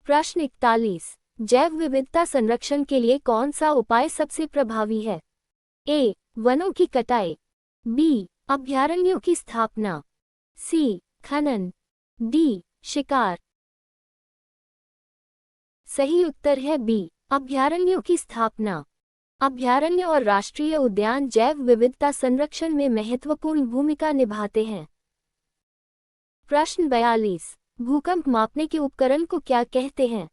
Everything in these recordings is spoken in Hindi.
प्रश्न 41। जैव विविधता संरक्षण के लिए कौन सा उपाय सबसे प्रभावी है? ए. वनों की कटाई, बी. अभयारण्यों की स्थापना, सी. खनन, डी. शिकार। सही उत्तर है बी. अभयारण्यों की स्थापना। अभयारण्य और राष्ट्रीय उद्यान जैव विविधता संरक्षण में महत्वपूर्ण भूमिका निभाते हैं। प्रश्न 42। भूकंप मापने के उपकरण को क्या कहते हैं?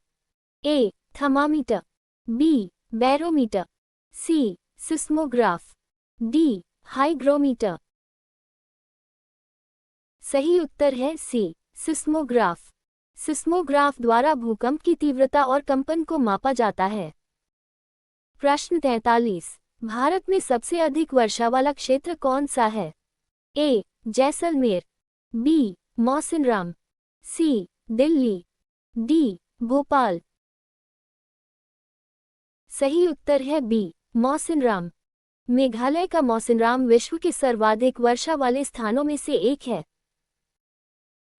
A. Thermometer, B. Barometer, C. Seismograph, D. Hygrometer. सही उत्तर है सी. सिस्मोग्राफ। सिस्मोग्राफ द्वारा भूकंप की तीव्रता और कंपन को मापा जाता है। प्रश्न 43। भारत में सबसे अधिक वर्षा वाला क्षेत्र कौन सा है? ए. जैसलमेर, बी. मौसिनराम, सी. दिल्ली, डी. भोपाल। सही उत्तर है बी. मौसिनराम। मेघालय का मौसिनराम विश्व के सर्वाधिक वर्षा वाले स्थानों में से एक है।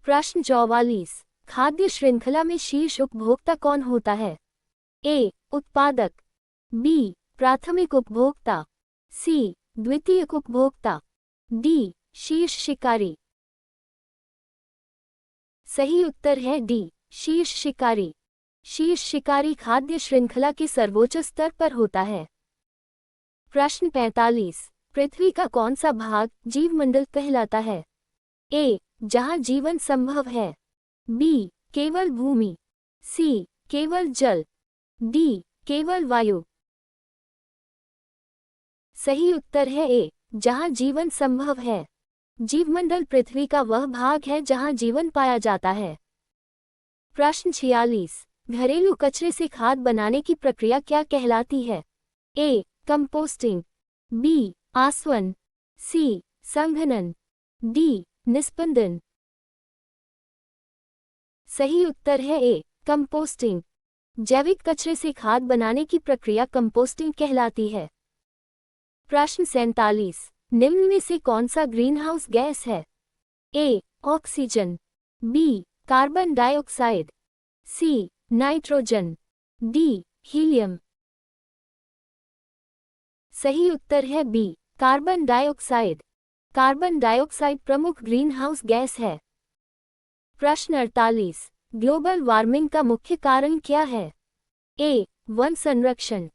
प्रश्न 44। खाद्य श्रृंखला में शीर्ष उपभोक्ता कौन होता है? ए. उत्पादक, बी. प्राथमिक उपभोक्ता, सी. द्वितीयक उपभोक्ता, डी. शीर्ष शिकारी। सही उत्तर है डी. शीर्ष शिकारी। शीर्ष शिकारी खाद्य श्रृंखला के सर्वोच्च स्तर पर होता है। प्रश्न 45। पृथ्वी का कौन सा भाग जीवमंडल कहलाता है? ए. जहां जीवन संभव है, बी. केवल भूमि, सी. केवल जल, डी. केवल वायु। सही उत्तर है ए. जहां जीवन संभव है। जीवमंडल पृथ्वी का वह भाग है जहां जीवन पाया जाता है। प्रश्न 46। घरेलू कचरे से खाद बनाने की प्रक्रिया क्या कहलाती है? ए. Composting, B. आसवन, सी. संघनन, डी. निस्पंदन। सही उत्तर है ए. कंपोस्टिंग। जैविक कचरे से खाद बनाने की प्रक्रिया कंपोस्टिंग कहलाती है। प्रश्न 47। निम्न में से कौन सा ग्रीनहाउस गैस है? A. Oxygen, B. Carbon dioxide, C. Nitrogen, D. Helium. सही उत्तर है B. Carbon dioxide. Carbon dioxide प्रमुख ग्रीनहाउस गैस है। प्रश्न 48। ग्लोबल वार्मिंग का मुख्य कारण क्या है? ए. वन संरक्षण,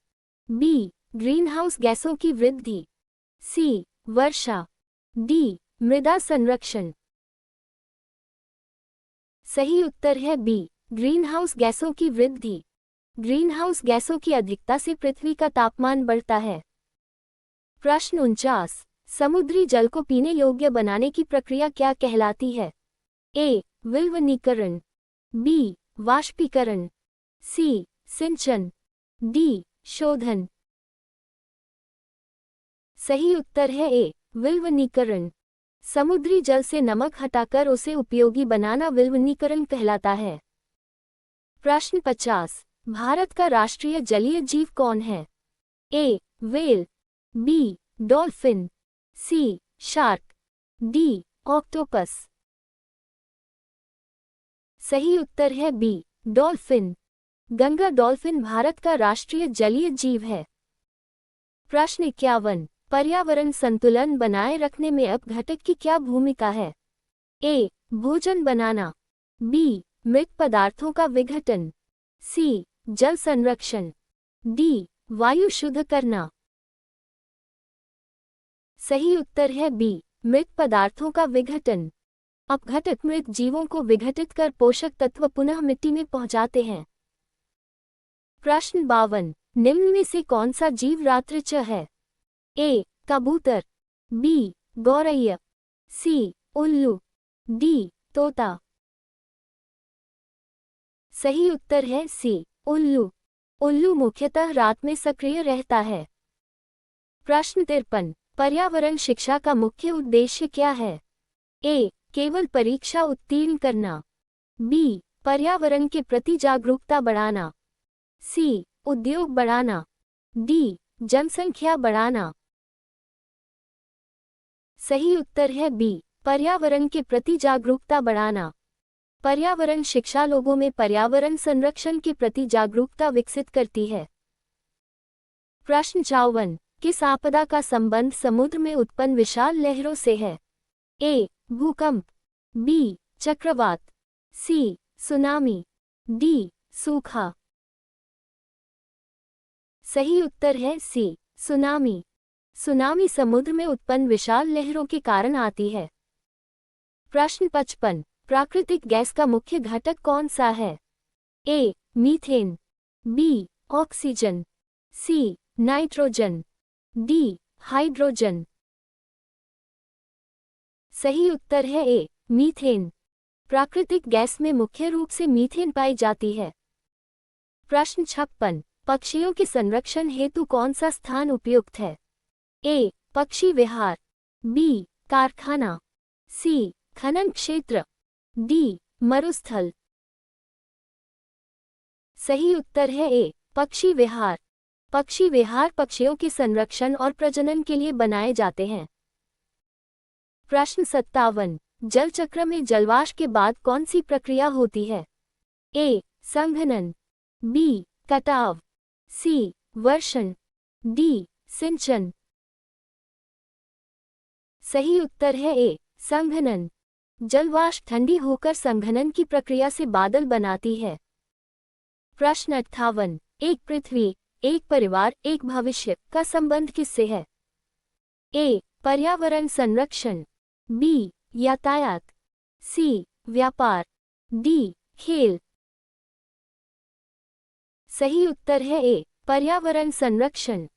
बी. ग्रीनहाउस गैसों की वृद्धि, सी. वर्षा, डी. मृदा संरक्षण। सही उत्तर है बी. ग्रीनहाउस गैसों की वृद्धि। ग्रीनहाउस गैसों की अधिकता से पृथ्वी का तापमान बढ़ता है। प्रश्न 49। समुद्री जल को पीने योग्य बनाने की प्रक्रिया क्या कहलाती है? ए. विलवनीकरण, बी. वाष्पीकरण, सी. सिंचन, डी. शोधन। सही उत्तर है ए. विलवनीकरण। समुद्री जल से नमक हटाकर उसे उपयोगी बनाना विलवनीकरण कहलाता है। प्रश्न 50। भारत का राष्ट्रीय जलीय जीव कौन है? A. Whale, B. Dolphin, C. Shark, D. Octopus. सही उत्तर है B. Dolphin. Ganga dolphin Bharat का राष्ट्रीय जलीय जीव है। प्रश्न 51। पर्यावरण संतुलन बनाए रखने में अपघटक की क्या भूमिका है? ए. भोजन बनाना, बी. मृत पदार्थों का विघटन, सी. जल संरक्षण, डी. वायु शुद्ध करना। सही उत्तर है बी. मृत पदार्थों का विघटन। अपघटक मृत जीवों को विघटित कर पोषक तत्व पुनः मिट्टी में पहुंचाते हैं। प्रश्न 52। निम्न में से कौन सा जीव रात्रिचर है? ए. कबूतर, बी. गौरैया, सी. उल्लू, डी. तोता। सही उत्तर है सी. उल्लू। उल्लू मुख्यतः रात में सक्रिय रहता है। प्रश्न 53। पर्यावरण शिक्षा का मुख्य उद्देश्य क्या है? ए. केवल परीक्षा उत्तीर्ण करना, बी. पर्यावरण के प्रति जागरूकता बढ़ाना, सी. उद्योग बढ़ाना, डी. जनसंख्या बढ़ाना। सही उत्तर है बी. पर्यावरण के प्रति जागरूकता बढ़ाना। पर्यावरण शिक्षा लोगों में पर्यावरण संरक्षण के प्रति जागरूकता विकसित करती है। प्रश्न 54। किस आपदा का संबंध समुद्र में उत्पन्न विशाल लहरों से है? ए. भूकंप, बी. चक्रवात, सी. Tsunami, D. सूखा। सही उत्तर है सी. सुनामी। सुनामी समुद्र में उत्पन्न विशाल लहरों के कारण आती है। प्रश्न 55। प्राकृतिक गैस का मुख्य घटक कौन सा है? A. Methane, B. Oxygen, C. Nitrogen, D. Hydrogen. सही उत्तर है ए. मीथेन। प्राकृतिक गैस में मुख्य रूप से मीथेन पाई जाती है। प्रश्न 56। पक्षियों के संरक्षण हेतु कौन सा स्थान उपयुक्त है? ए. पक्षी विहार, बी. कारखाना, सी. खनन क्षेत्र, डी. मरुस्थल। सही उत्तर है ए. पक्षी विहार। पक्षी विहार पक्षियों के संरक्षण और प्रजनन के लिए बनाए जाते हैं। प्रश्न 57। जल चक्र में जलवाष्प के बाद कौन सी प्रक्रिया होती है? ए. संघनन, बी. कटाव, सी. वर्षण, डी. सिंचन। सही उत्तर है ए. संघनन। जलवाष्प ठंडी होकर संघनन की प्रक्रिया से बादल बनाती है। प्रश्न 58। एक पृथ्वी, एक परिवार, एक भविष्य का संबंध किससे है? ए. पर्यावरण संरक्षण, बी. यातायात, सी. व्यापार, डी. खेल। सही उत्तर है ए. पर्यावरण संरक्षण।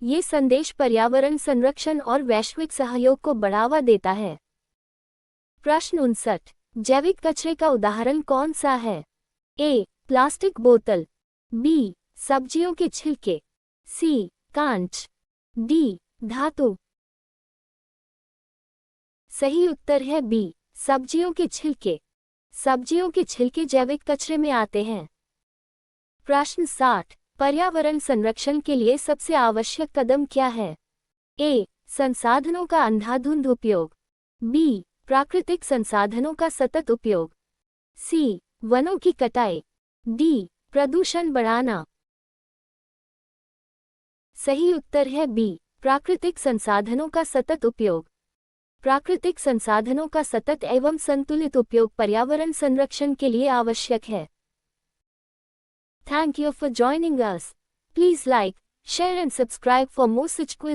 ये संदेश पर्यावरण संरक्षण और वैश्विक सहयोग को बढ़ावा देता है। प्रश्न 59। जैविक कचरे का उदाहरण कौन सा है? ए. प्लास्टिक बोतल, बी. सब्जियों के छिलके, सी. कांच, डी. धातु। सही उत्तर है बी. सब्जियों के छिलके। सब्जियों के छिलके जैविक कचरे में आते हैं। प्रश्न 60। पर्यावरण संरक्षण के लिए सबसे आवश्यक कदम क्या है? ए. संसाधनों का अंधाधुंध उपयोग, बी. प्राकृतिक संसाधनों का सतत उपयोग, सी. वनों की कटाई, डी. प्रदूषण बढ़ाना। सही उत्तर है बी. प्राकृतिक संसाधनों का सतत उपयोग। प्राकृतिक संसाधनों का सतत एवं संतुलित उपयोग पर्यावरण संरक्षण के लिए आवश्यक है। Thank you for joining us. Please like, share and subscribe for more such quiz.